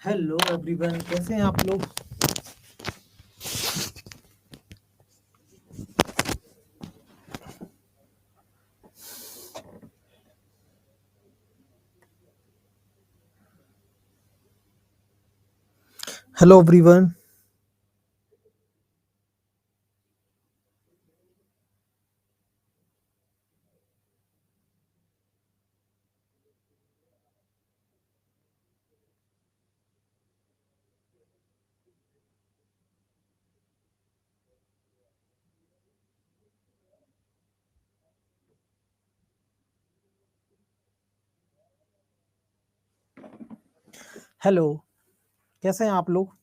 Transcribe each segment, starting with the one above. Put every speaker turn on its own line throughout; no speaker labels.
Hello everyone, कैसे हैं आप लोग। Hello everyone. हेलो, कैसे हैं आप लोग।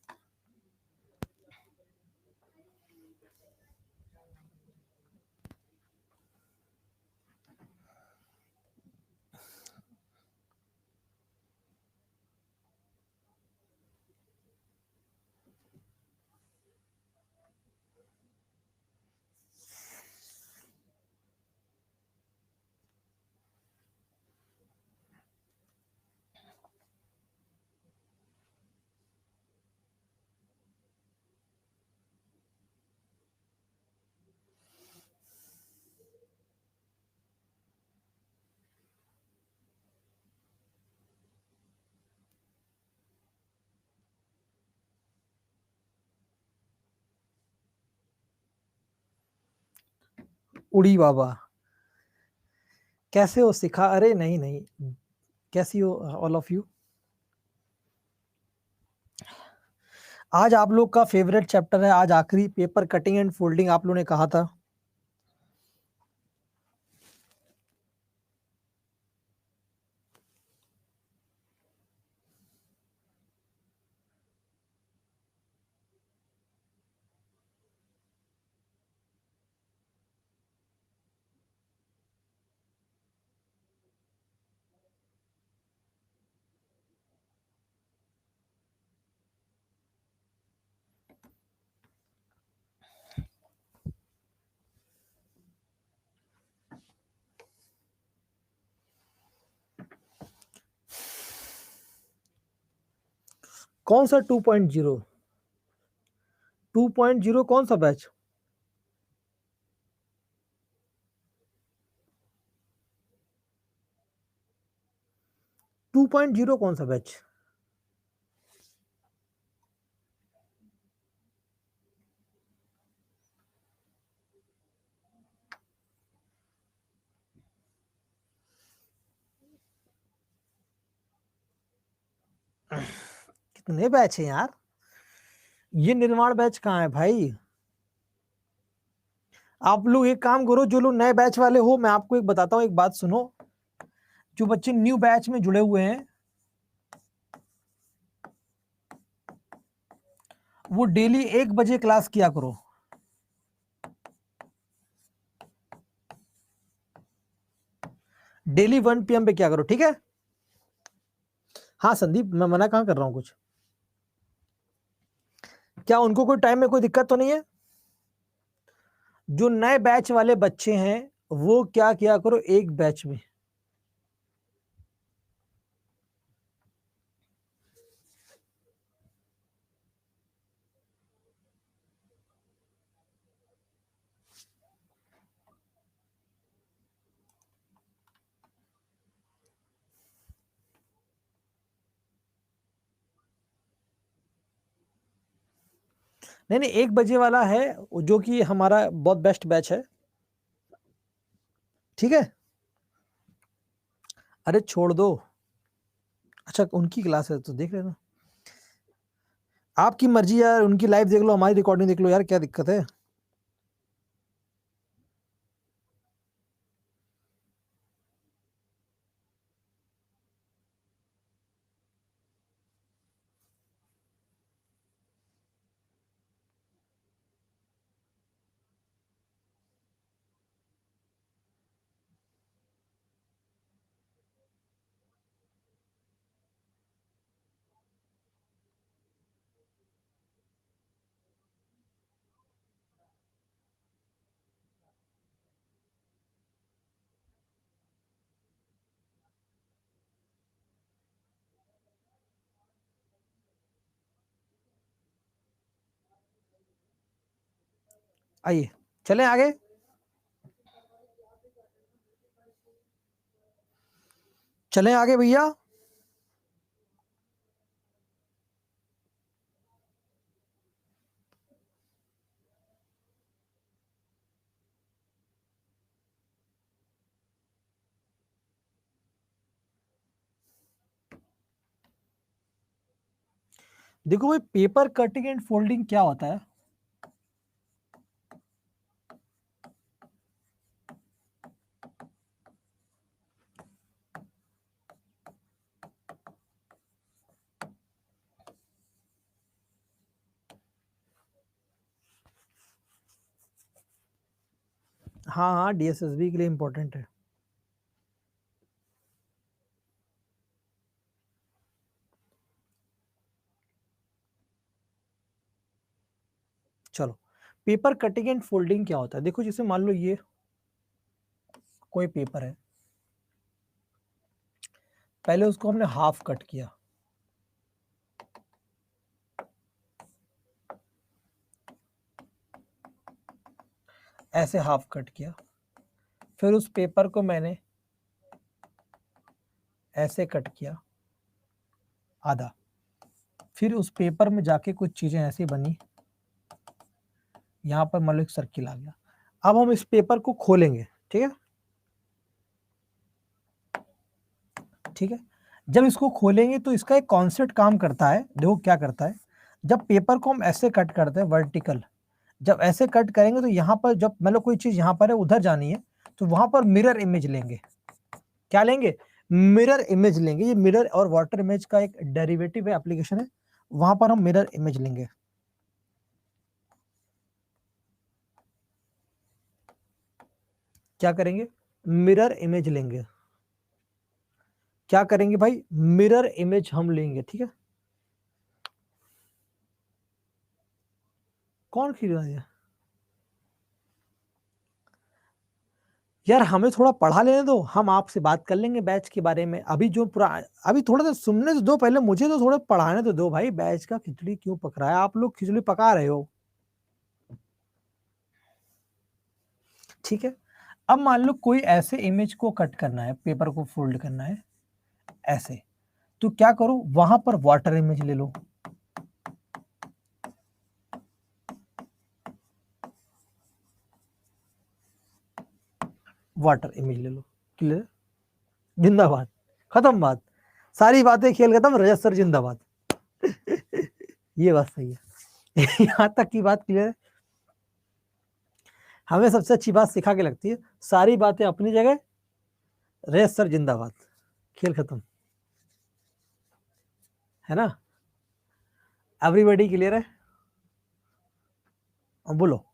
उड़ी बाबा, कैसे हो सिखा। अरे नहीं नहीं, कैसी हो ऑल ऑफ यू। आज आप लोग का फेवरेट चैप्टर है, आज आखिरी पेपर कटिंग एंड फोल्डिंग आप लोगों ने कहा था। कौन सा 2.0? 2.0 कौन सा बैच? 2.0 कौन सा बैच? कितने बैच हैं यार। ये निर्माण बैच कहाँ है भाई। आप लोग एक काम करो, जो लोग नए बैच वाले हो, मैं आपको एक बताता हूँ, एक बात सुनो। जो बच्चे न्यू बैच में जुड़े हुए हैं, वो डेली 1 बजे क्लास किया करो। डेली 1 PM पे क्या करो, ठीक है। हाँ संदीप, मैं मना कहाँ कर रहा हूँ कुछ। क्या उनको कोई टाइम में कोई दिक्कत तो नहीं है। जो नए बैच वाले बच्चे हैं, वो क्या किया करो, एक बैच में। नहीं नहीं, 1 बजे वाला है, जो कि हमारा बहुत बेस्ट बैच है। ठीक है। अरे छोड़ दो। अच्छा, उनकी क्लास है तो देख लेना। आपकी मर्जी यार, उनकी लाइव देख लो, हमारी रिकॉर्डिंग देख लो यार, क्या दिक्कत है। आइए चलें आगे। चलें आगे भैया। देखो भाई, पेपर कटिंग एंड फोल्डिंग क्या होता है? हाँ हाँ, डीएसएसबी के लिए इंपॉर्टेंट है। चलो, पेपर कटिंग एंड फोल्डिंग क्या होता है? देखो, जैसे मान लो ये कोई पेपर है, पहले उसको हमने हाफ कट किया, ऐसे हाफ कट किया, फिर उस पेपर को मैंने ऐसे कट किया आधा, फिर उस पेपर में जाके कुछ चीजें ऐसी बनी, यहां पर मान लो एक सर्किल आ गया। अब हम इस पेपर को खोलेंगे, ठीक है? ठीक है, जब इसको खोलेंगे तो इसका एक कॉन्सेप्ट काम करता है। देखो क्या करता है, जब पेपर को हम ऐसे कट करते हैं वर्टिकल, जब ऐसे कट करेंगे तो यहाँ पर जब मतलब कोई चीज यहाँ पर है उधर जानी है, तो वहां पर मिरर इमेज लेंगे। क्या लेंगे? मिरर इमेज लेंगे। ये मिरर और वाटर इमेज का एक डेरिवेटिव है, एप्लीकेशन है, वहां पर हम मिरर इमेज लेंगे। क्या करेंगे? मिरर इमेज लेंगे। क्या करेंगे भाई? मिरर इमेज हम लेंगे, ठीक है? कौन खरीदा है यार? हमें थोड़ा पढ़ा लेने दो, हम आपसे बात कर लेंगे बैच के बारे में। अभी जो पूरा, अभी थोड़ा सा सुनने तो दो, पहले मुझे तो थोड़ा पढ़ाने तो दो भाई। बैच का खिचड़ी क्यों पक रहा है? आप लोग खिचड़ी पका रहे हो, ठीक है? अब मान लो कोई ऐसे इमेज को कट करना है, पेपर को फोल्ड करना है ऐसे, तो क्या करो, वहां पर वाटर इमेज ले लो। वाटर इमेज ले लो। क्लियर? जिंदाबाद। खत्म बात, सारी बातें खेल खत्म, रजत सर जिंदाबाद। ये बात सही है। यहां तक की बात क्लियर है। हमें सबसे अच्छी बात सिखा के लगती है, सारी बातें अपनी जगह, रजत सर जिंदाबाद, खेल खत्म, है ना? एवरीबॉडी क्लियर है? अब बोलो।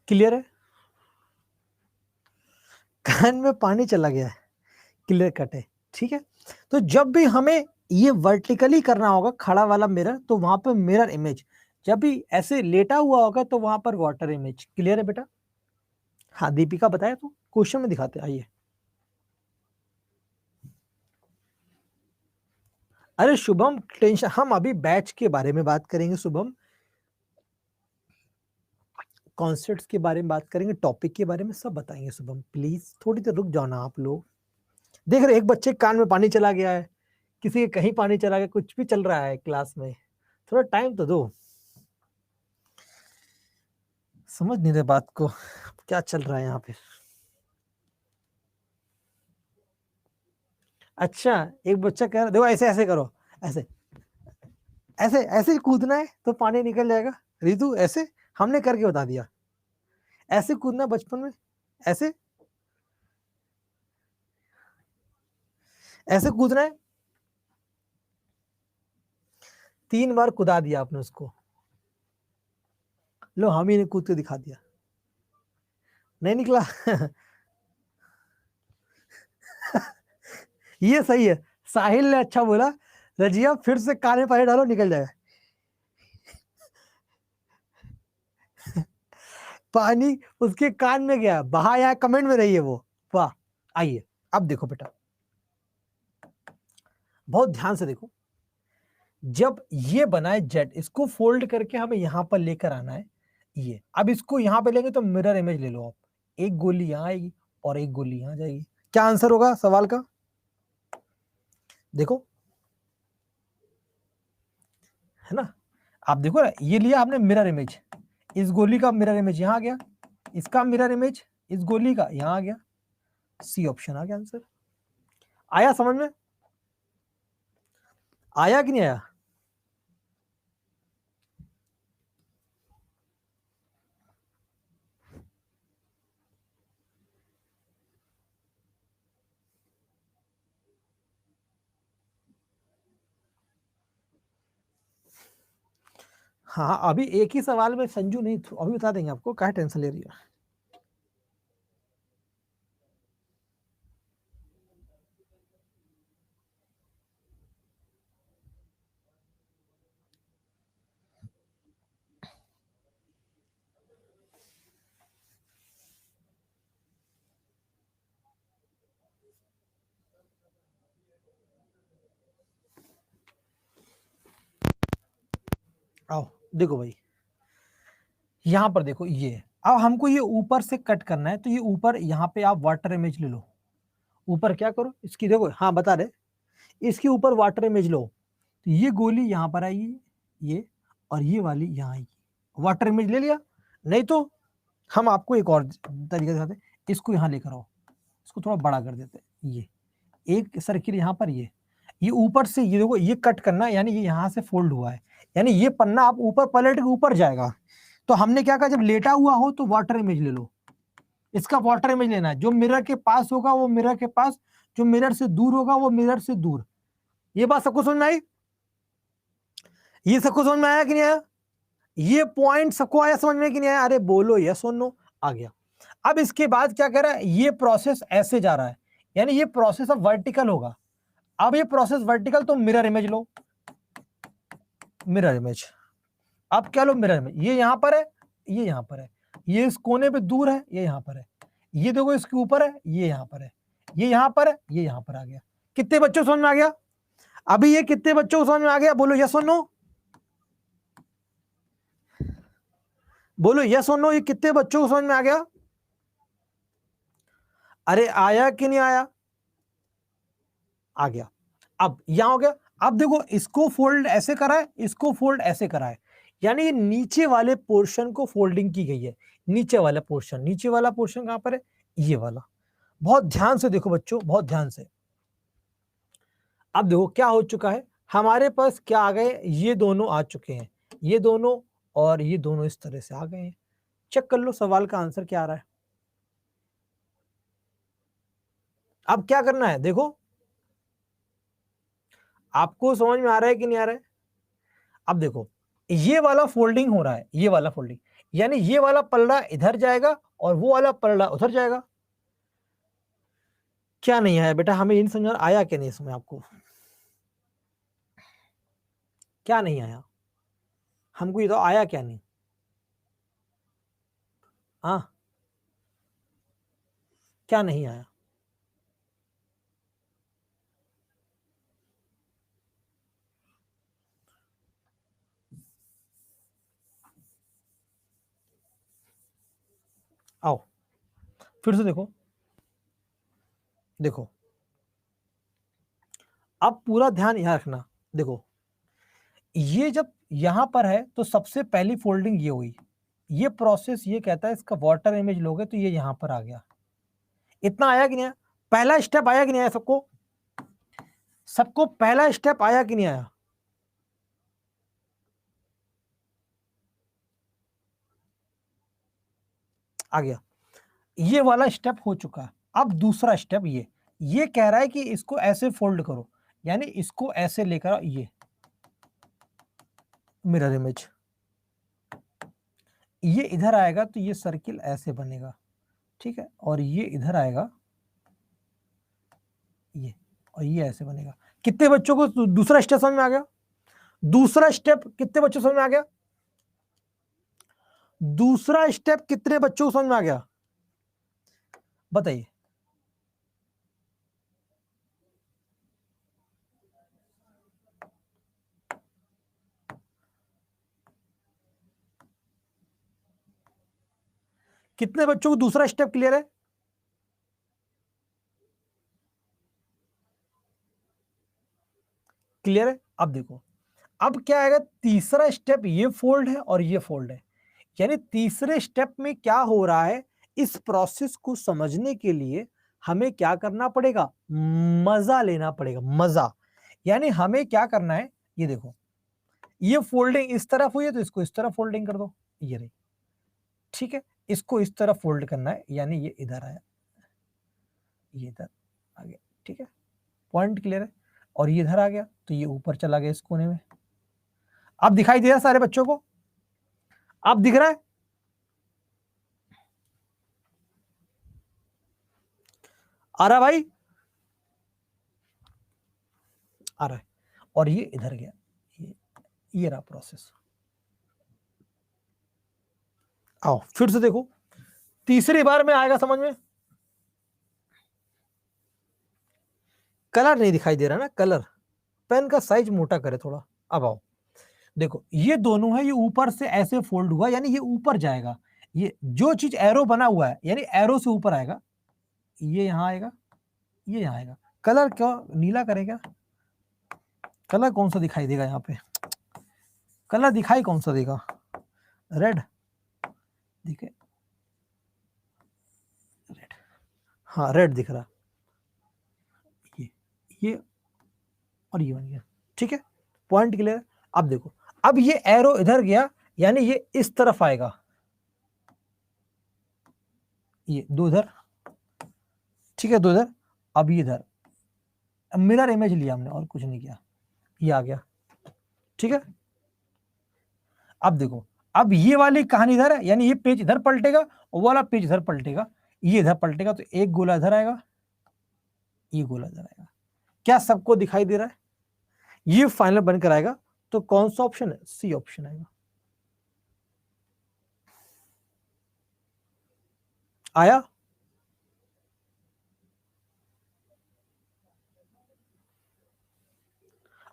क्लियर है? कान में पानी चला गया है, क्लियर कट है, ठीक है? तो जब भी हमें ये वर्टिकली करना होगा खड़ा वाला मिरर, तो वहां पर मिरर इमेज, जब भी ऐसे लेटा हुआ होगा तो वहां पर वाटर इमेज। क्लियर है बेटा? हाँ, दीपिका बताया तो क्वेश्चन में दिखाते, आइए। अरे शुभम, टेंशन, हम अभी बैच के बारे में बात करेंगे शुभम, कॉन्सेप्ट्स के बारे में बात करेंगे, टॉपिक के बारे में सब बताएंगे शुभम। प्लीज थोड़ी देर रुक जाओ ना आप लोग। देख रहे एक बच्चे के कान में पानी चला गया है, किसी के कहीं पानी चला गया, कुछ भी चल रहा है क्लास में, थोड़ा टाइम तो दो। समझ नहीं रहे बात को, क्या चल रहा है यहाँ पे? अच्छा, एक बच्चा कह रहा, देखो ऐसे ऐसे करो, ऐसे ऐसे ऐसे कूदना है तो पानी निकल जाएगा। रितु ऐसे हमने करके बता दिया, ऐसे कूदना बचपन में, ऐसे ऐसे कूदना है, 3 बार कूदा दिया आपने उसको, लो हम ही ने कूद के दिखा दिया, नहीं निकला। ये सही है, साहिल ने अच्छा बोला, रजिया फिर से कान में पानी डालो निकल जाएगा। पानी उसके कान में गया, बहा या कमेंट में रही है वो, वाह। आइए अब देखो बेटा, बहुत ध्यान से देखो, जब ये बना है जेट, इसको फोल्ड करके हमें यहां पर लेकर आना है ये। अब इसको यहां पे लेंगे तो मिरर इमेज ले लो आप, एक गोली यहां आएगी और एक गोली यहां जाएगी। क्या आंसर होगा सवाल का? देखो, है ना, आप देखो ना, ये लिया आपने मिरर इमेज, इस गोली का मिरर इमेज यहां आ गया, इसका मिरर इमेज इस गोली का यहां आ गया, सी ऑप्शन आ गया आंसर। आया समझ में? आया कि नहीं आया? हाँ, अभी एक ही सवाल में संजू नहीं, अभी बता देंगे आपको, क्या टेंशन ले रही है। आओ देखो भाई, यहां पर देखो, ये अब हमको ये ऊपर से कट करना है, तो ये ऊपर यहाँ पे आप वाटर इमेज ले लो, ऊपर क्या करो इसकी, देखो हाँ बता रहे, इसके ऊपर वाटर इमेज लो, तो ये गोली यहाँ पर आएगी, ये, और ये वाली यहाँ आएगी, वाटर इमेज ले लिया। नहीं तो हम आपको एक और तरीका दिखाते हैं, इसको यहाँ लेकर आओ, इसको थोड़ा बड़ा कर देते हैं, ये एक सर्किल यहाँ पर, ये ऊपर से, ये देखो ये कट करना, यानी ये यहाँ से फोल्ड हुआ है, यानी ये पन्ना आप ऊपर पलट के ऊपर जाएगा। तो हमने क्या कहा, जब लेटा हुआ हो तो वाटर इमेज ले लो, इसका वाटर इमेज लेना है, जो मिरर के पास होगा वो मिरर के पास, जो मिरर से दूर होगा वो मिरर से दूर। ये बात सबको समझ में आई? ये सबको समझ में आया कि नहीं आया? ये पॉइंट सबको आया समझ में कि नहीं आया? अरे बोलो यस और नो, आ गया। अब इसके बाद क्या कह रहा है, ये प्रोसेस ऐसे जा रहा है, यानी ये प्रोसेस अब वर्टिकल होगा। अब ये प्रोसेस वर्टिकल, तो मिरर इमेज लो, मिरर इमेज, अब क्या लो, मिरर इमेज, ये यहां पर है, ये यहां पर है, ये इस कोने पे दूर है, ये यहां पर है, ये देखो इसके ऊपर है, ये यहां पर है, ये यहां पर है, ये यहां पर आ गया। कितने बच्चों समझ में आ गया? अभी ये कितने बच्चों को समझ में आ गया? बोलो यस और नो, बोलो यस और नो, ये कितने बच्चों को समझ में आ गया? अरे आया कि नहीं आया? आ गया। अब यहां हो गया, अब देखो इसको फोल्ड ऐसे करा है, इसको फोल्ड ऐसे करा है, यानी ये नीचे वाले पोर्शन को फोल्डिंग की गई है, नीचे वाला पोर्शन, नीचे वाला पोर्शन कहां पर है, ये वाला। बहुत ध्यान से देखो बच्चों, बहुत ध्यान से। अब देखो क्या हो चुका है, हमारे पास क्या आ गए, ये दोनों आ चुके हैं, ये दोनों और ये दोनों इस तरह से आ गए हैं। चेक कर लो सवाल का आंसर क्या आ रहा है। अब क्या करना है देखो, आपको समझ में आ रहा है कि नहीं आ रहा है? अब देखो, ये वाला फोल्डिंग हो रहा है, ये वाला फोल्डिंग, यानी ये वाला पलड़ा इधर जाएगा और वो वाला पलड़ा उधर जाएगा। क्या नहीं आया बेटा, हमें इन समझ आया क्या नहीं इसमें आपको? क्या नहीं आया हमको, ये तो आया क्या नहीं? हाँ, क्या नहीं आया? आओ फिर से देखो, देखो अब पूरा ध्यान यहां रखना। देखो ये जब यहां पर है तो सबसे पहली फोल्डिंग ये हुई, ये प्रोसेस ये कहता है इसका वाटर इमेज लोगे तो ये यहां पर आ गया। इतना आया कि नहीं आया? पहला स्टेप आया कि नहीं आया सबको? सबको पहला स्टेप आया कि नहीं आया? आ गया, ये वाला स्टेप हो चुका है। अब दूसरा स्टेप, ये ये कह रहा है कि इसको ऐसे फोल्ड करो, यानी इसको ऐसे लेकर आओ, ये मिरर इमेज, ये इधर आएगा तो ये सर्किल ऐसे बनेगा, ठीक है, और ये इधर आएगा ये, और ये ऐसे बनेगा। कितने बच्चों को दूसरा स्टेप समझ में आ गया? दूसरा स्टेप कितने बच्चों को समझ में आ गया? दूसरा स्टेप कितने बच्चों को समझ में आ गया बताइए? कितने बच्चों को दूसरा स्टेप क्लियर है? क्लियर है? अब देखो, अब क्या आएगा, तीसरा स्टेप ये फोल्ड है और ये फोल्ड है, यानी तीसरे स्टेप में क्या हो रहा है, इस प्रोसेस को समझने के लिए हमें क्या करना पड़ेगा, मजा लेना पड़ेगा, मजा। यानी हमें क्या करना है, ये देखो, ये फोल्डिंग इस तरफ हुई है तो इसको इस तरफ फोल्डिंग कर दो, ये रही, ठीक है, इसको इस तरफ फोल्ड करना है, यानी ये इधर आया, ये इधर आ गया, ठीक है, पॉइंट क्लियर है, और ये इधर आ गया तो ये ऊपर चला गया इस कोने में। अब दिखाई दे रहा सारे बच्चों को? अब दिख रहा है? आ रहा भाई? आ रहा है, और ये इधर गया, ये रहा प्रोसेस। आओ फिर से देखो, तीसरी बार में आएगा समझ में? कलर नहीं दिखाई दे रहा ना, कलर, पेन का साइज मोटा करे थोड़ा। अब आओ देखो, ये दोनों है, ये ऊपर से ऐसे फोल्ड हुआ, यानी ये ऊपर जाएगा, ये जो चीज एरो बना हुआ है यानी एरो से ऊपर आएगा, ये यहां आएगा, ये यहां आएगा। कलर क्यों नीला करेगा? कलर कौन सा दिखाई देगा यहाँ पे? कलर दिखाई कौन सा देगा? रेड दिखे, रेड, हाँ रेड दिख रहा, ये और ये बन गया, ठीक है, पॉइंट क्लियर है? अब देखो, अब ये एरो इधर गया, यानी ये इस तरफ आएगा, ये दो इधर, ठीक है, दो इधर, अब ये इधर, मिरर इमेज लिया हमने और कुछ नहीं किया, ये आ गया, ठीक है। अब देखो, अब ये वाली कहानी इधर है, यानी ये पेज इधर पलटेगा और वाला पेज इधर पलटेगा, ये इधर पलटेगा तो एक गोला इधर आएगा, ये गोला इधर आएगा। क्या सबको दिखाई दे रहा है? ये फाइनल बनकर आएगा, तो कौन सा ऑप्शन है? सी ऑप्शन आएगा। आया?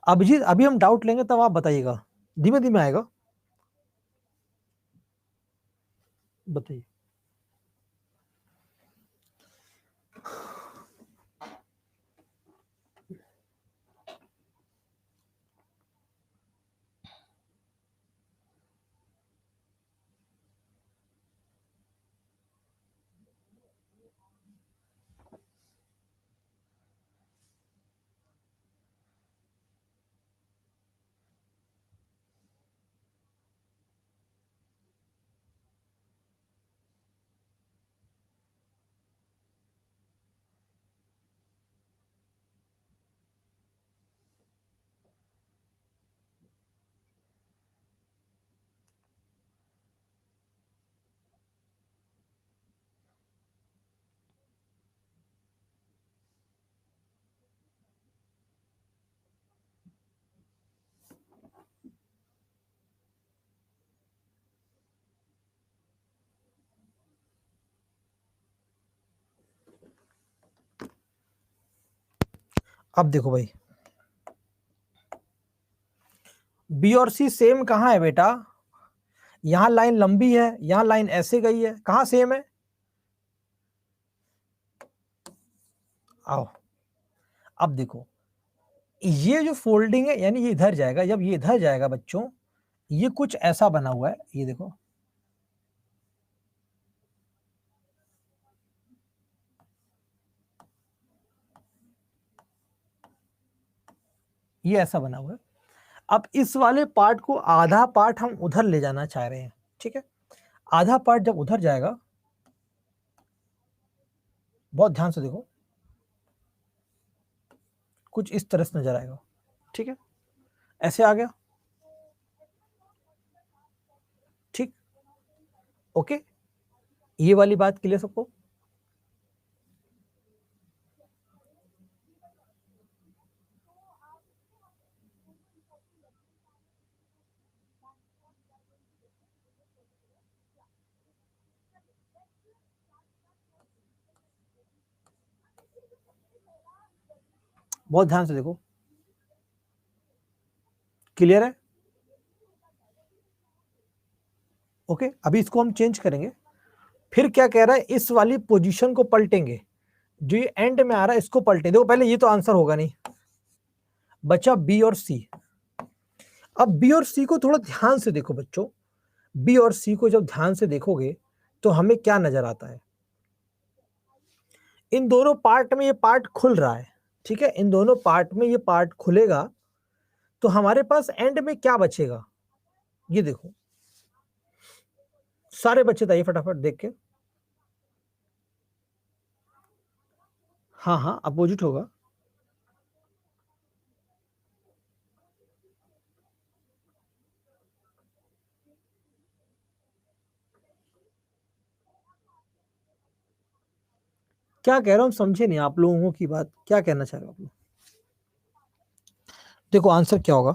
अभिजीत अभी हम डाउट लेंगे तब आप बताइएगा, धीमे धीमे आएगा, बताइए। अब देखो भाई, बी और सी सेम कहां है बेटा? यहां लाइन लंबी है, यहां लाइन ऐसे गई है, कहां सेम है? आओ अब देखो, ये जो फोल्डिंग है यानी ये इधर जाएगा, जब ये इधर जाएगा बच्चों, ये कुछ ऐसा बना हुआ है, ये देखो, ये ऐसा बना हुआ है। अब इस वाले पार्ट को, आधा पार्ट हम उधर ले जाना चाह रहे हैं, ठीक है, आधा पार्ट जब उधर जाएगा, बहुत ध्यान से देखो, कुछ इस तरह से नजर आएगा, ठीक है, ऐसे आ गया, ठीक, ओके, ये वाली बात क्लियर सबको? बहुत ध्यान से देखो, क्लियर है? ओके, अभी इसको हम चेंज करेंगे, फिर क्या कह रहा है, इस वाली पोजीशन को पलटेंगे, जो ये एंड में आ रहा है इसको पलटे। देखो पहले ये तो आंसर होगा नहीं, बचा बी और सी। अब बी और सी को थोड़ा ध्यान से देखो बच्चों, बी और सी को जब ध्यान से देखोगे तो हमें क्या नजर आता है, इन दोनों पार्ट में ये पार्ट खुल रहा है, ठीक है, इन दोनों पार्ट में ये पार्ट खुलेगा, तो हमारे पास एंड में क्या बचेगा, ये देखो, सारे बच्चे बताइए फटाफट देख के। हाँ हाँ, अपोजिट होगा। क्या कह रहा हूं, समझे नहीं आप लोगों की बात, क्या कहना चाह रहे हो आप लोग? देखो आंसर क्या होगा,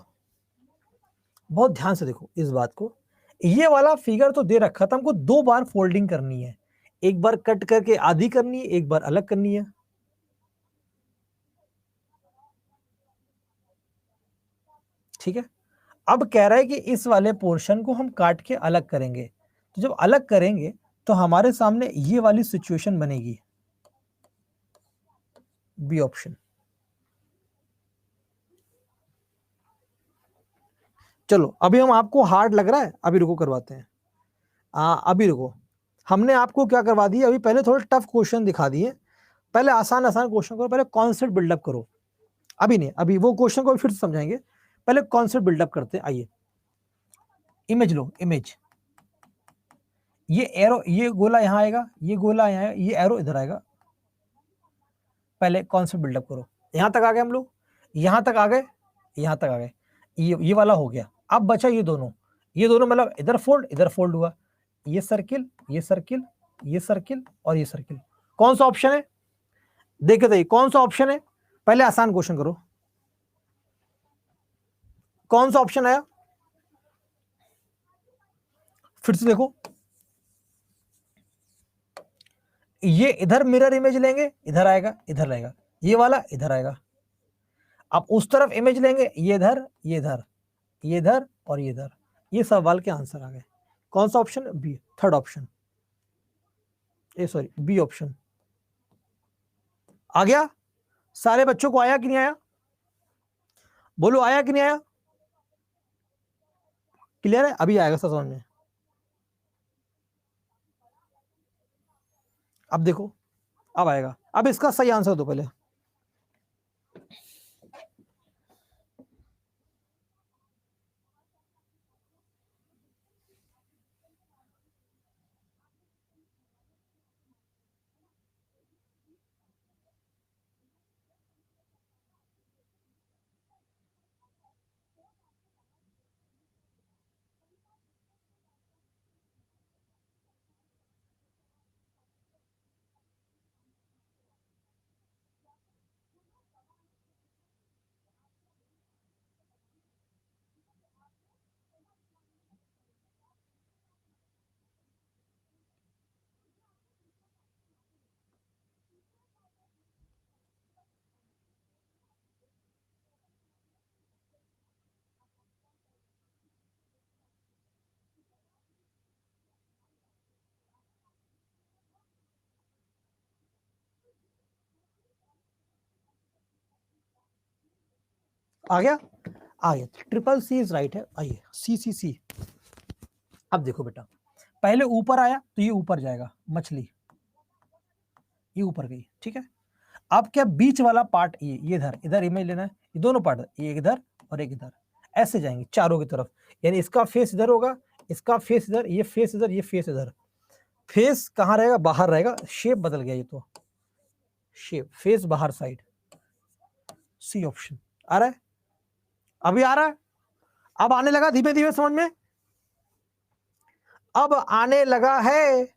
बहुत ध्यान से देखो इस बात को, ये वाला फिगर तो दे रखा था हमको, 2 बार फोल्डिंग करनी है, एक बार कट करके आधी करनी है, एक बार अलग करनी है, ठीक है। अब कह रहा है कि इस वाले पोर्शन को हम काट के अलग करेंगे, तो जब अलग करेंगे तो हमारे सामने ये वाली सिचुएशन बनेगी, बी ऑप्शन। चलो अभी हम, आपको हार्ड लग रहा है, अभी रुको करवाते हैं, अभी रुको, हमने आपको क्या करवा दिया, अभी पहले थोड़े टफ क्वेश्चन दिखा दिए, पहले आसान आसान क्वेश्चन करो, पहले कॉन्सेप्ट बिल्डअप करो, अभी नहीं, अभी वो क्वेश्चन को फिर से समझाएंगे, पहले कॉन्सेप्ट बिल्डअप करते हैं, आइए, इमेज लो, इमेज, ये एरो, ये गोला यहां आएगा, ये गोला यहाँ आएगा, ये एरो इधर आएगा, पहले कॉन्सेप्ट बिल्डअप करो, यहां तक आ गए हम लोग, यहां तक आ गए, यहां तक आ गए, ये वाला हो गया, अब बचा ये दोनों, ये दोनों मतलब इधर फोल्ड हुआ, ये सर्किल, ये सर्किल, ये सर्किल और ये सर्किल, कौन सा ऑप्शन है, देखे तो कौन सा ऑप्शन है, पहले आसान क्वेश्चन करो, कौन सा ऑप्शन आया, फिर से देखो, ये इधर मिरर इमेज लेंगे, इधर आएगा, इधर रहेगा, ये वाला इधर आएगा, अब उस तरफ इमेज लेंगे, ये इधर, ये इधर, ये इधर और ये इधर, ये सवाल के आंसर आ गए, कौन सा option, B, third option, A sorry B option, आ गया, सारे बच्चों को आया कि नहीं आया, बोलो आया कि नहीं आया, क्लियर है, अभी आएगा सब समझ में, अब देखो, अब आएगा, अब इसका सही आंसर दो पहले, आ गया, आ गया, ट्रिपल सी इज राइट है, आइए सी सी सी, अब देखो बेटा, पहले ऊपर आया तो ये ऊपर जाएगा, मछली ये ऊपर गई, ठीक है, अब क्या बीच वाला पार्ट, ये इधर, इधर इमेज लेना है, ये दोनों पार्ट, ये इधर और एक इधर, ऐसे जाएंगे चारों की तरफ, यानी इसका फेस इधर होगा, इसका फेस इधर, ये फेस इधर, ये फेस इधर, फेस कहाँ रहेगा, बाहर रहेगा, शेप बदल गया, ये तो शेप, फेस बाहर साइड, सी ऑप्शन। आ रहा है, अभी आ रहा है, अब आने लगा धीमे धीमे समझ में, अब आने लगा है।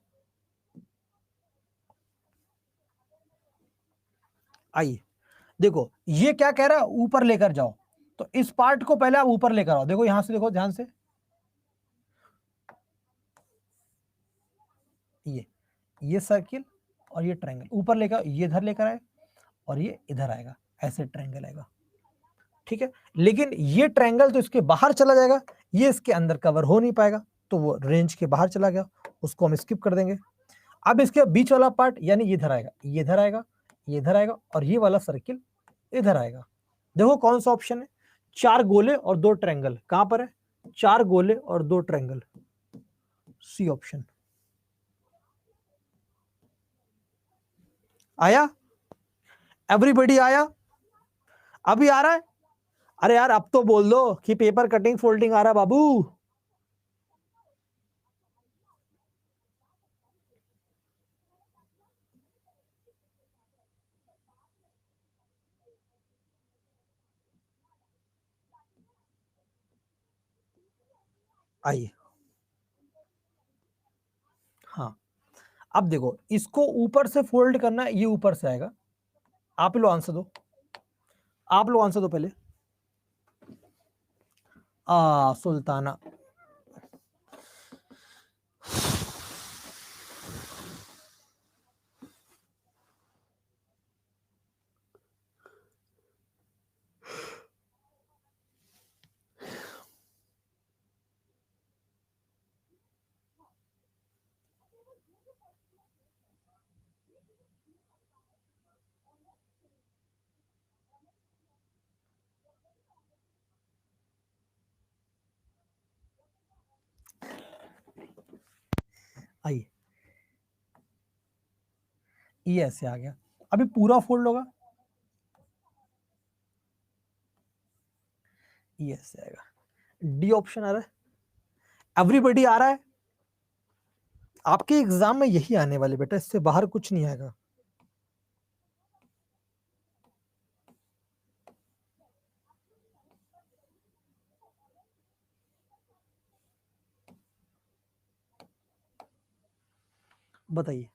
आइए देखो ये क्या कह रहा है, ऊपर लेकर जाओ, तो इस पार्ट को पहले आप ऊपर लेकर आओ। देखो यहां से देखो ध्यान से, ये सर्किल और ये ट्रायंगल ऊपर लेकर, ये इधर लेकर आए और ये इधर आएगा, ऐसे ट्रायंगल आएगा, ठीक है। लेकिन ये ट्रायंगल तो इसके बाहर चला जाएगा, ये इसके अंदर कवर हो नहीं पाएगा, तो वो रेंज के बाहर चला गया, उसको हम स्किप कर देंगे। अब इसके बीच वाला पार्ट यानी ये इधर आएगा, ये इधर आएगा, ये इधर आएगा और ये वाला सर्किल इधर आएगा। देखो कौन सा ऑप्शन है, 4 गोले और 2 ट्रायंगल, कहां पर है, 4 गोले और 2 ट्रायंगल, सी ऑप्शन। आया, एवरीबॉडी आया, अभी आ रहा है। अरे यार अब तो बोल दो कि पेपर कटिंग फोल्डिंग आ रहा है बाबू। आइए, हाँ अब देखो इसको ऊपर से फोल्ड करना है, ये ऊपर से आएगा। आप लोग आंसर दो, आप लोग आंसर दो पहले। सुल्ताना, आइए ये ऐसे आ गया, अभी पूरा फोल्ड होगा, ये ऐसे आएगा। डी ऑप्शन आ रहा है, एवरीबॉडी आ रहा है। आपके एग्जाम में यही आने वाले बेटा, इससे बाहर कुछ नहीं आएगा। बताइए,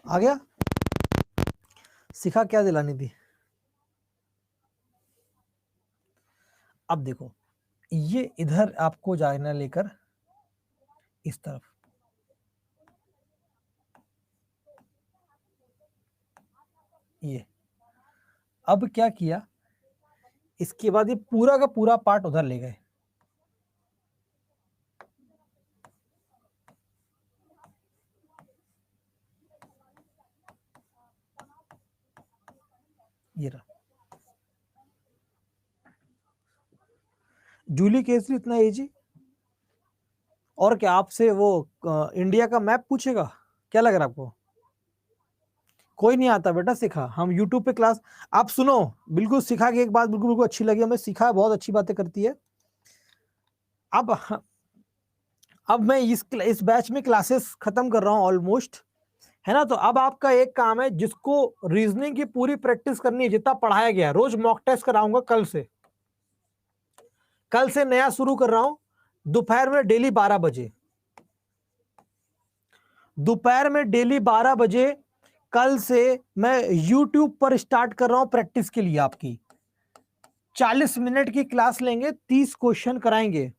आ गया, सिखा क्या दिलानी थी। अब देखो ये इधर आपको जाना लेकर इस तरफ, ये अब क्या किया, इसके बाद ये पूरा का पूरा पार्ट उधर ले गए, ये रहा। जूली केसरी इतना इजी, और क्या आपसे वो इंडिया का मैप पूछेगा, क्या लग रहा है आपको। कोई नहीं आता बेटा सिखा, हम यूट्यूब पे क्लास, आप सुनो, बिल्कुल सिखा की एक बात बिल्कुल बिल्कुल अच्छी लगी हमें, सिखा बहुत अच्छी बातें करती है। अब मैं इस बैच में क्लासेस खत्म कर रहा हूं ऑलमोस्ट, है ना। तो अब आपका एक काम है, जिसको रीजनिंग की पूरी प्रैक्टिस करनी है, जितना पढ़ाया गया, रोज मॉक टेस्ट कराऊंगा कल से नया शुरू कर रहा हूं, दोपहर में डेली 12 बजे, दोपहर में डेली 12 बजे कल से मैं YouTube पर स्टार्ट कर रहा हूं प्रैक्टिस के लिए। आपकी 40 मिनट की क्लास लेंगे, 30 क्वेश्चन कराएंगे।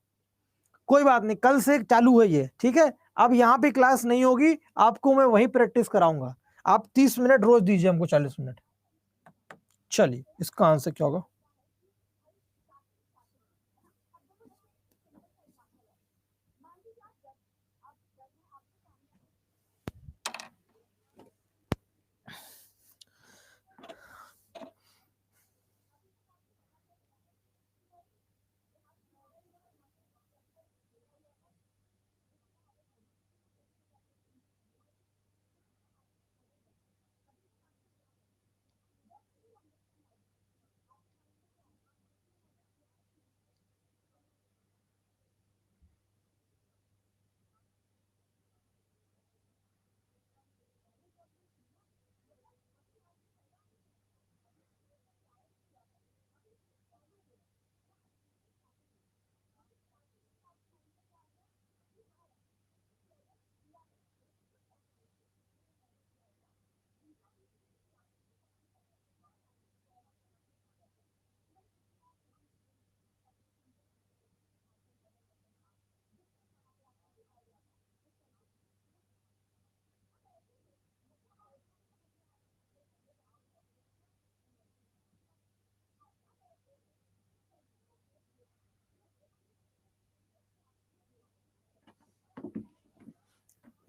कोई बात नहीं, कल से चालू है ये, ठीक है। अब यहां पे क्लास नहीं होगी, आपको मैं वही प्रैक्टिस कराऊंगा। आप 30 मिनट रोज दीजिए हमको, 40 मिनट। चलिए, इसका आंसर क्या होगा?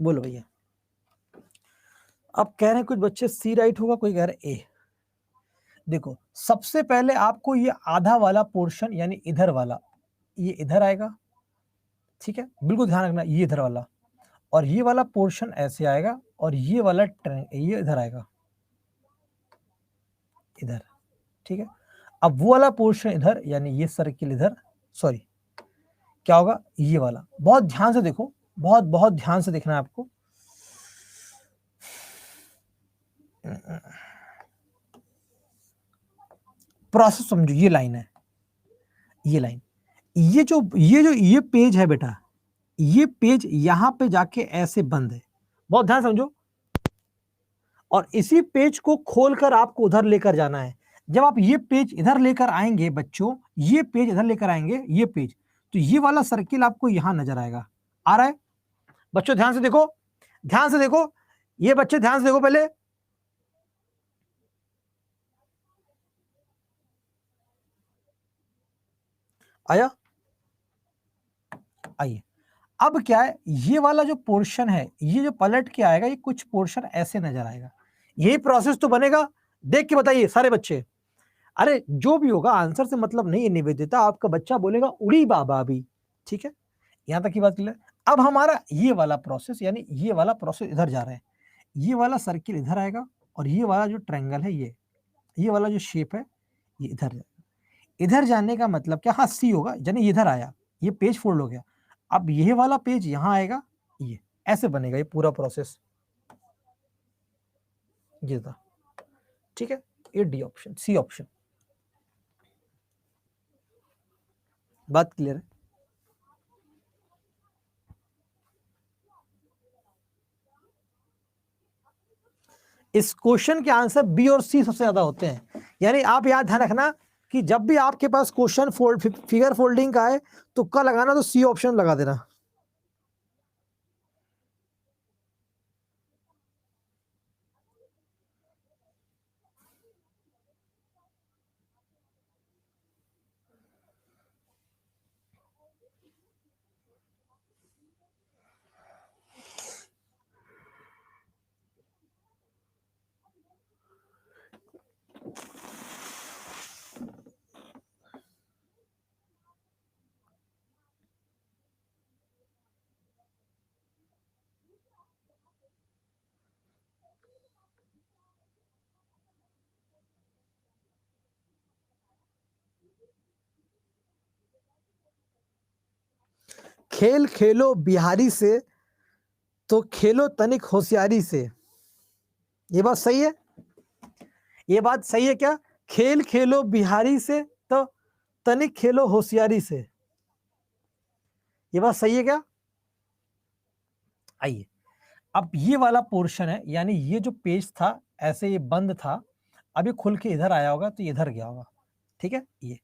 बोलो भैया। अब कह रहे हैं कुछ बच्चे सी राइट होगा, कोई कह रहे ए। देखो, सबसे पहले आपको ये आधा वाला पोर्शन यानी इधर वाला, ये इधर आएगा, ठीक है, बिल्कुल ध्यान रखना, ये इधर वाला, और ये वाला पोर्शन ऐसे आएगा, और ये वाला ये इधर आएगा, इधर, ठीक है। अब वो वाला पोर्शन इधर, यानी ये सर्किल इधर, सॉरी क्या होगा, ये वाला। बहुत ध्यान से देखो, बहुत बहुत ध्यान से देखना है आपको। प्रोसेस समझो, ये लाइन है, ये लाइन, ये पेज है बेटा, ये पेज यहां पे जाके ऐसे बंद है, बहुत ध्यान समझो, और इसी पेज को खोलकर आपको उधर लेकर जाना है। जब आप ये पेज इधर लेकर आएंगे बच्चों, ये पेज इधर लेकर आएंगे, ये पेज, तो ये वाला सर्किल आपको यहां नजर आएगा। आ रहा है बच्चों? ध्यान से देखो, ध्यान से देखो, ये बच्चे ध्यान से देखो पहले। आया? आइए, अब क्या है, ये वाला जो पोर्शन है, ये जो पलट के आएगा, ये कुछ पोर्शन ऐसे नजर आएगा। यही प्रोसेस तो बनेगा। देख के बताइए सारे बच्चे। अरे जो भी होगा, आंसर से मतलब नहीं है निवेदिता, आपका बच्चा बोलेगा उड़ी बाबा भी, ठीक है। यहां तक की बात क्लियर। अब हमारा ये वाला प्रोसेस, यानी ये वाला प्रोसेस इधर जा रहा है, ये वाला सर्किल इधर आएगा, और ये वाला जो ट्रायंगल है, ये वाला जो शेप है, ये इधर जाएगा। इधर जाने का मतलब क्या, हाँ सी होगा, यानी इधर आया, ये पेज फोल्ड हो गया। अब ये वाला पेज यहां आएगा, ये ऐसे बनेगा ये पूरा प्रोसेस, ये था, ठीक है। ये डी ऑप्शन, सी ऑप्शन। बात क्लियर है? इस क्वेश्चन के आंसर बी और सी सबसे ज्यादा होते हैं। यानी आप याद ध्यान रखना कि जब भी आपके पास क्वेश्चन फिगर फोल्डिंग का है, तुक्का लगाना तो सी ऑप्शन लगा देना। खेल खेलो बिहारी से तो खेलो तनिक होशियारी से। ये बात सही है? ये बात सही है क्या? खेल खेलो बिहारी से तो तनिक खेलो होशियारी से। ये बात सही है क्या? आइए, अब ये वाला पोर्शन है, यानी ये जो पेज था ऐसे ये बंद था, अब ये खुल के इधर आया होगा तो ये इधर गया होगा, ठीक है। ये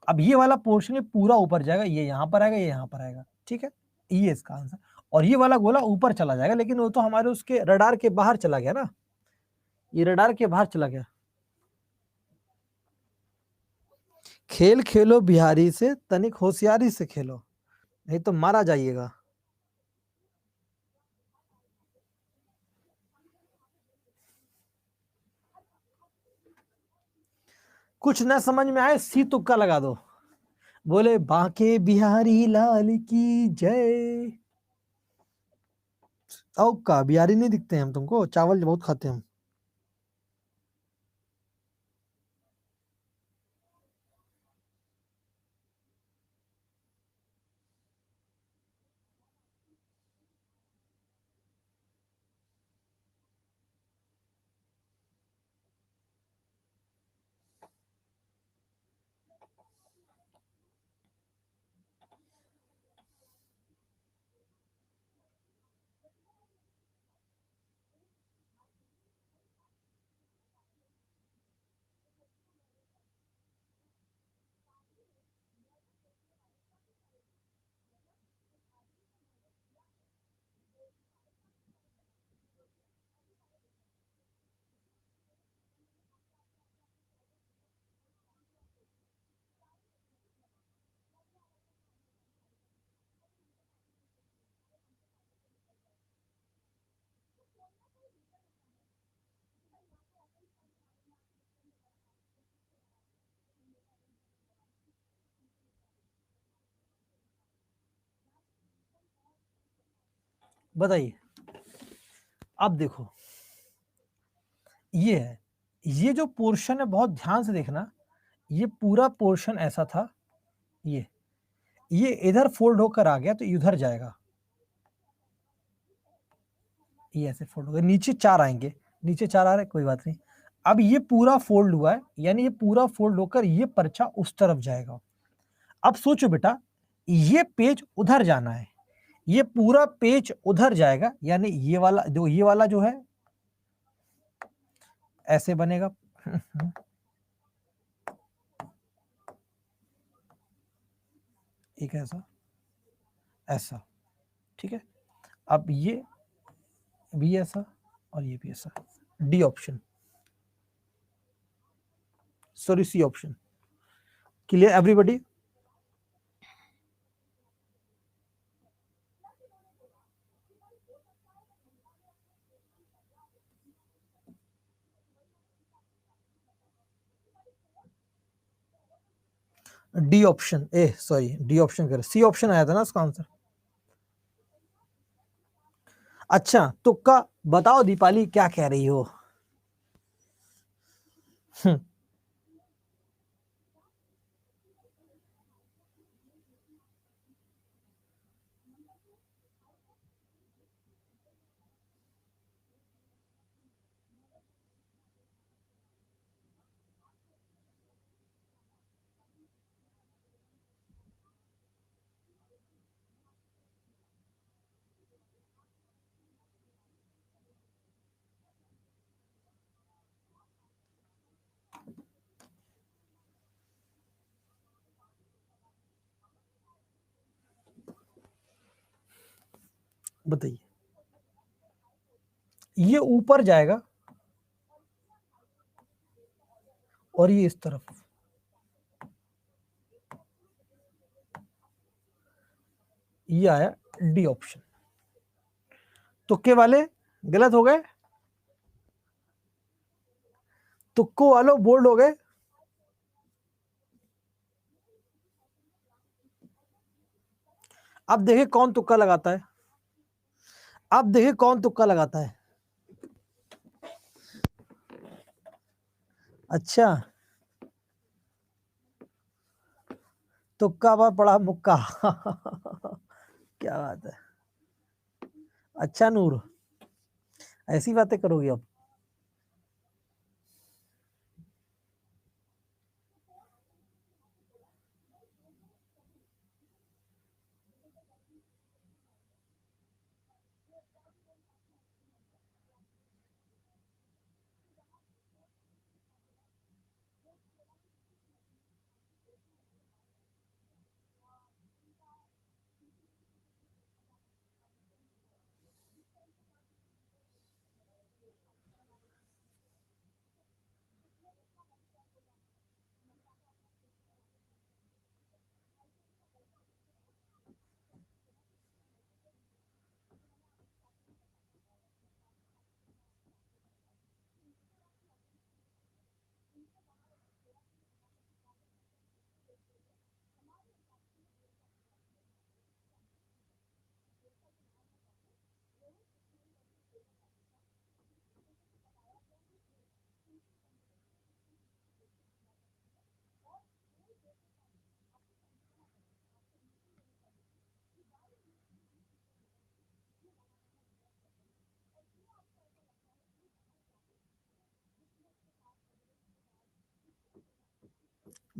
अब ये वाला पोर्शन ये पूरा ऊपर जाएगा, ये यहाँ पर आएगा, ये यहाँ पर आएगा, ठीक है। ये इसका आंसर। और ये वाला गोला ऊपर चला जाएगा, लेकिन वो तो हमारे उसके रडार के बाहर चला गया ना, ये रडार के बाहर चला गया। खेल खेलो बिहारी से, तनिक होशियारी से खेलो, नहीं तो मारा जाइएगा। कुछ ना समझ में आए सी तुक्का लगा दो, बोले बांके बिहारी लाल की जय। ओ का बिहारी नहीं दिखते हैं हम तुमको, चावल बहुत खाते हैं हम। बताइए, अब देखो ये है, ये जो पोर्शन है बहुत ध्यान से देखना, ये पूरा पोर्शन ऐसा था, ये इधर फोल्ड होकर आ गया तो इधर जाएगा, ये ऐसे फोल्ड होगा, नीचे 4 आएंगे, नीचे 4 आ रहे कोई बात नहीं। अब ये पूरा फोल्ड हुआ है, यानी ये पूरा फोल्ड होकर ये पर्चा उस तरफ जाएगा। अब सोचो बेटा, ये पेज उधर जाना है, ये पूरा पेज उधर जाएगा, यानी ये वाला जो है ऐसे बनेगा। एक ऐसा, ऐसा, ठीक है। अब ये भी ऐसा और ये भी ऐसा, D option, sorry C option. Clear everybody? D option, A sorry D option कर, सी ऑप्शन आया था ना उसका आंसर। अच्छा तुक्का बताओ दीपाली क्या कह रही हो? बताइए, ये ऊपर जाएगा और ये इस तरफ, ये आया डी ऑप्शन। तुक्के वाले गलत हो गए, तुक्को वालों बोल्ड हो गए। अब देखिए कौन तुक्का लगाता है, अब देखिए कौन तुक्का लगाता है। अच्छा, तुक्का पर पड़ा मुक्का। क्या बात है। अच्छा नूर, ऐसी बातें करोगी अब?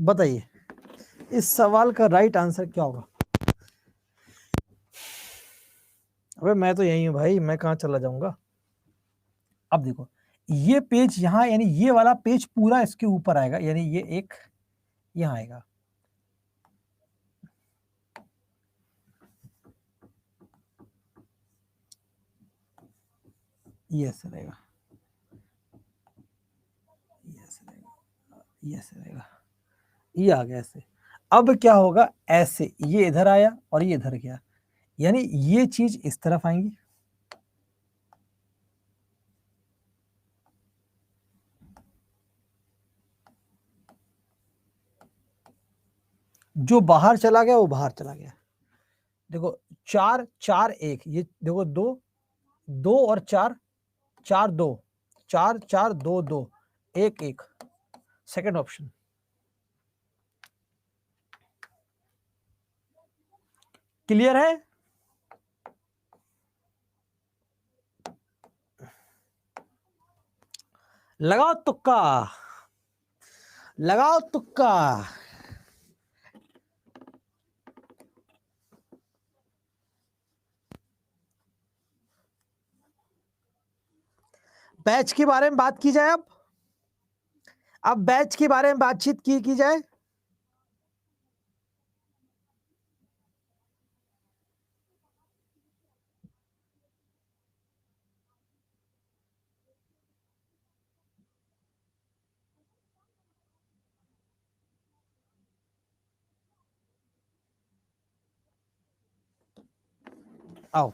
बताइए इस सवाल का राइट आंसर क्या होगा? अबे मैं तो यही हूं भाई, मैं कहां चला जाऊंगा। अब देखो ये पेज यहां, यानी ये वाला पेज पूरा इसके ऊपर आएगा, यानी ये एक यहां आएगा। ये ऐसे रहेगा, ये ऐसे रहेगा, ये ऐसे रहेगा, ये आ गया ऐसे। अब क्या होगा, ऐसे ये इधर आया और ये इधर गया, यानी ये चीज इस तरफ आएंगी। जो बाहर चला गया वो बाहर चला गया। देखो 4 4 1, ये देखो 2 2 और 4 4 2 4 4 2 2 1 1, सेकंड ऑप्शन। क्लियर है? लगाओ तुक्का, लगाओ तुक्का। बैच के बारे में बात की जाए। अब बैच के बारे में बातचीत की जाए। आओ,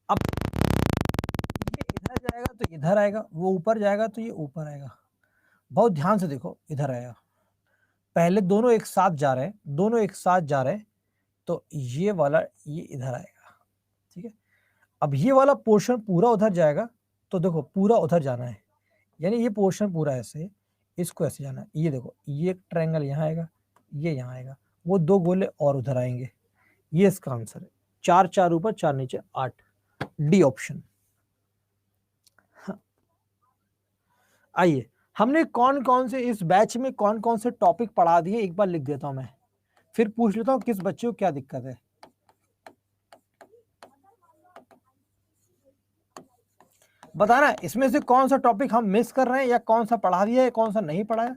अब ये इधर जाएगा तो इधर आएगा, वो ऊपर जाएगा तो ये ऊपर आएगा। बहुत ध्यान से देखो, इधर आएगा। पहले दोनों एक साथ जा रहे हैं, दोनों एक साथ जा रहे हैं, तो ये वाला ये इधर आएगा। ठीक है, अब ये वाला पोर्शन पूरा उधर जाएगा, तो देखो पूरा उधर जाना है, यानी ये पोर्शन पूरा ऐसे, इसको ऐसे जाना है। ये देखो ये एक ट्रायंगल यहाँ आएगा, ये यहाँ आएगा, वो दो गोले और उधर आएंगे। ये इसका आंसर है। 4 4 ऊपर 4 नीचे 8, डी ऑप्शन। आइए, हमने कौन कौन से इस बैच में कौन कौन से टॉपिक पढ़ा दिए एक बार लिख देता हूं मैं, फिर पूछ लेता हूं किस बच्चे को क्या दिक्कत है। बताना इसमें से कौन सा टॉपिक हम मिस कर रहे हैं, या कौन सा पढ़ा दिया है, कौन सा नहीं पढ़ाया।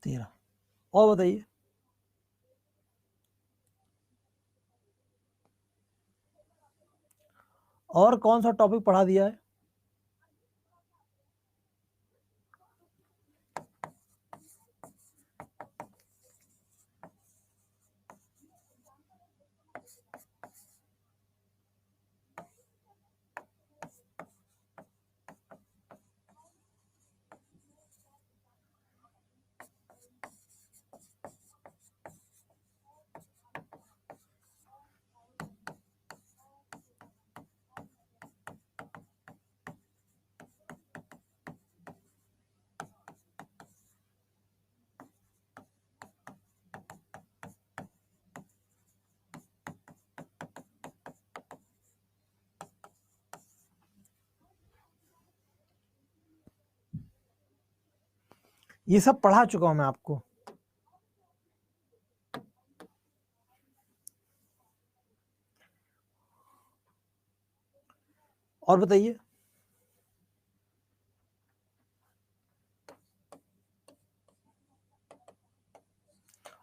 तेरह। और बताइए, और कौन सा टॉपिक पढ़ा दिया है। ये सब पढ़ा चुका हूं मैं आपको। और बताइए,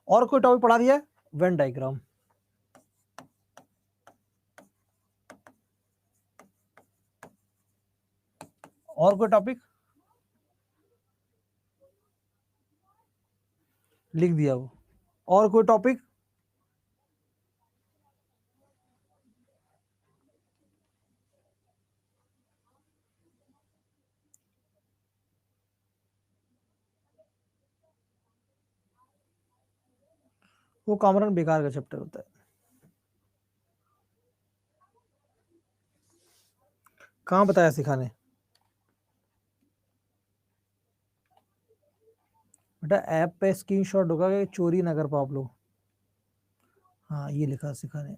और कोई टॉपिक पढ़ा दिया है? वेन डायग्राम, और कोई टॉपिक लिख दिया वो, और कोई टॉपिक? वो कामरान बेकार का चैप्टर होता है। कहाँ बताया सिखाने? बेटा ऐप पे स्क्रीनशॉट होगा कि चोरी ना कर पाओ आप लोग। हाँ ये लिखा सिखाने।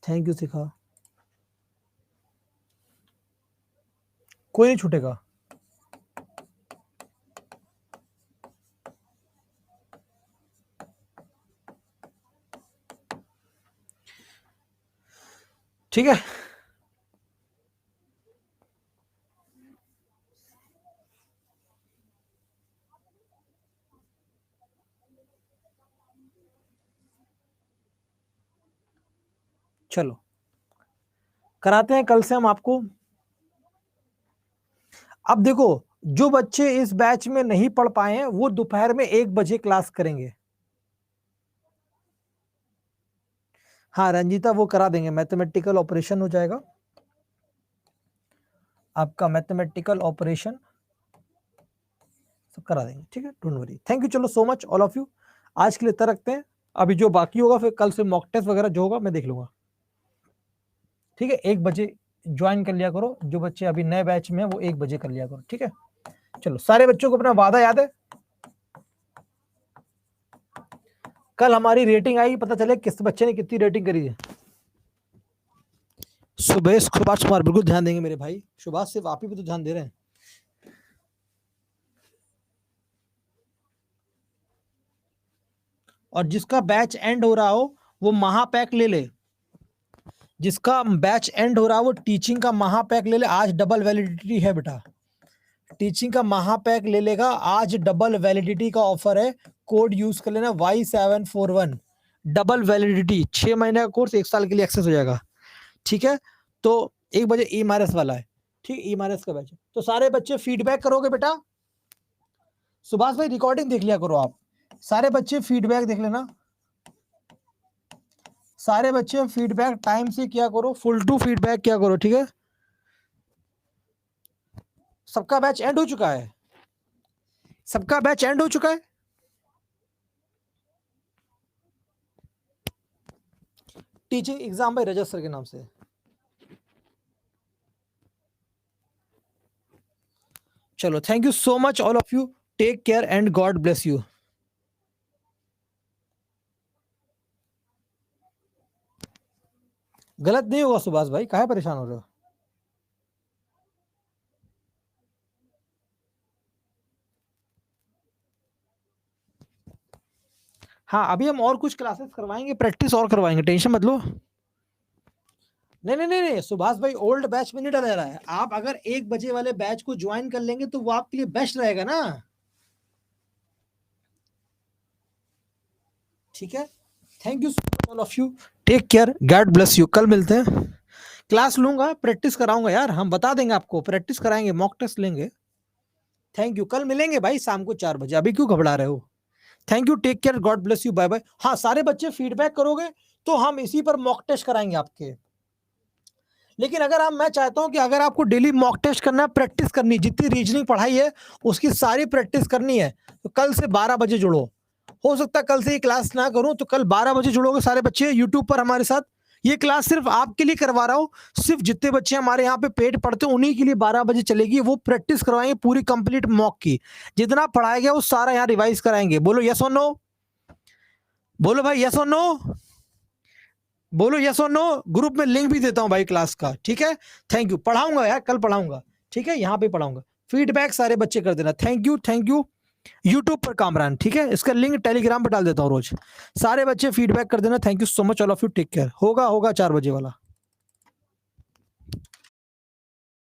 थैंक यू सिखा। कोई नहीं छूटेगा। ठीक है, चलो कराते हैं कल से हम आपको। अब देखो, जो बच्चे इस बैच में नहीं पढ़ पाए हैं वो दोपहर में 1 बजे क्लास करेंगे। हाँ रंजीता वो करा देंगे, मैथमेटिकल ऑपरेशन हो जाएगा आपका, मैथमेटिकल ऑपरेशन सब करा देंगे। ठीक है, डोंट वरी। थैंक यू, चलो सो मच ऑल ऑफ यू। आज के लिए इतना रखते हैं। अभी जो बाकी होगा फिर कल से मॉक टेस्ट वगैरह जो होगा मैं देख लूंगा। ठीक है, 1 बजे ज्वाइन कर लिया करो, जो बच्चे अभी नए बैच में है वो 1 बजे कर लिया करो। ठीक है, चलो सारे बच्चों को अपना वादा याद है। कल हमारी रेटिंग आई, पता चले किस बच्चे ने कितनी रेटिंग करी है। सुभाष कुमार बिल्कुल ध्यान देंगे मेरे भाई। सुभाष सिर्फ आप ही पे तो ध्यान दे रहे हैं। और जिसका बैच एंड हो रहा हो वो महापैक ले ले। जिसका बैच एंड हो रहा हो वो टीचिंग का महापैक ले ले, आज डबल वैलिडिटी है बेटा। टीचिंग का महापैक ले लेगा, आज डबल वैलिडिटी का ऑफर है। कोड यूज कर लेना Y741, डबल वैलिडिटी, 6 महीने का कोर्स 1 साल के लिए एक्सेस हो जाएगा। ठीक है, तो 1 बजे EMRS वाला है। ठीक, EMRS का बैच है। तो सारे बच्चे फीडबैक करोगे बेटा। सुभाष भाई रिकॉर्डिंग देख लिया करो आप, सारे बच्चे फीडबैक देख लेना। सारे बच्चे फीडबैक टाइम से किया करो, फुल टू फीडबैक किया करो। ठीक है, सबका बैच एंड हो चुका है, सबका बैच एंड हो चुका है। टीचिंग एग्जाम भाई रजत सर के नाम से। चलो thank you so much all of you, take care and God bless you. गलत नहीं होगा सुभाष भाई, काहे परेशान हो रहे हो? हाँ अभी हम और कुछ क्लासेस करवाएंगे, प्रैक्टिस और करवाएंगे, टेंशन मत लो। नहीं नहीं नहीं नहीं, सुभाष भाई ओल्ड बैच में नहीं डाला रहा है। आप अगर 1 बजे वाले बैच को ज्वाइन कर लेंगे तो वो आपके लिए बेस्ट रहेगा ना। ठीक है, thank you all of you, take care, God bless you. कल मिलते हैं, क्लास लूंगा, प्रैक्टिस कराऊंगा यार, हम बता देंगे आपको, प्रैक्टिस कराएंगे, मॉक टेस्ट लेंगे। थैंक यू, कल मिलेंगे भाई शाम को 4 बजे, अभी क्यों घबरा रहे हो? Thank you, take care, God bless you, bye bye. हाँ सारे बच्चे फीडबैक करोगे तो हम इसी पर मॉक टेस्ट कराएंगे आपके। लेकिन अगर आप, मैं चाहता हूं कि अगर आपको डेली मॉक टेस्ट करना है, प्रैक्टिस करनी, जितनी रीजनिंग पढ़ाई है उसकी सारी प्रैक्टिस करनी है, तो कल से 12 बजे जुड़ो। हो सकता है कल से ये क्लास ना करूं तो कल 12 बजे जुड़ोगे सारे बच्चे यूट्यूब पर हमारे साथ। ये क्लास सिर्फ आपके लिए करवा रहा हूं, सिर्फ जितने बच्चे हमारे यहाँ पे पेड पढ़ते हैं उन्हीं के लिए 12 बजे चलेगी। वो प्रैक्टिस करवाएंगे पूरी कंप्लीट मॉक की, जितना पढ़ाया गया वो सारा यहाँ रिवाइज कराएंगे। बोलो यस और नो, बोलो भाई यस और नो। बोलो यस और नो, ग्रुप में लिंक भी देता हूं भाई क्लास का, ठीक है। थैंक यू, पढ़ाऊंगा यार, कल पढ़ाऊंगा, ठीक है, यहाँ पे पढ़ाऊंगा। फीडबैक सारे बच्चे कर देना, thank you thank you. YouTube पर कामरान, ठीक है, इसका लिंक टेलीग्राम पर डाल देता हूँ रोज, सारे बच्चे फीडबैक कर देना। Thank you so much all of you, take care. होगा 4 बजे वाला।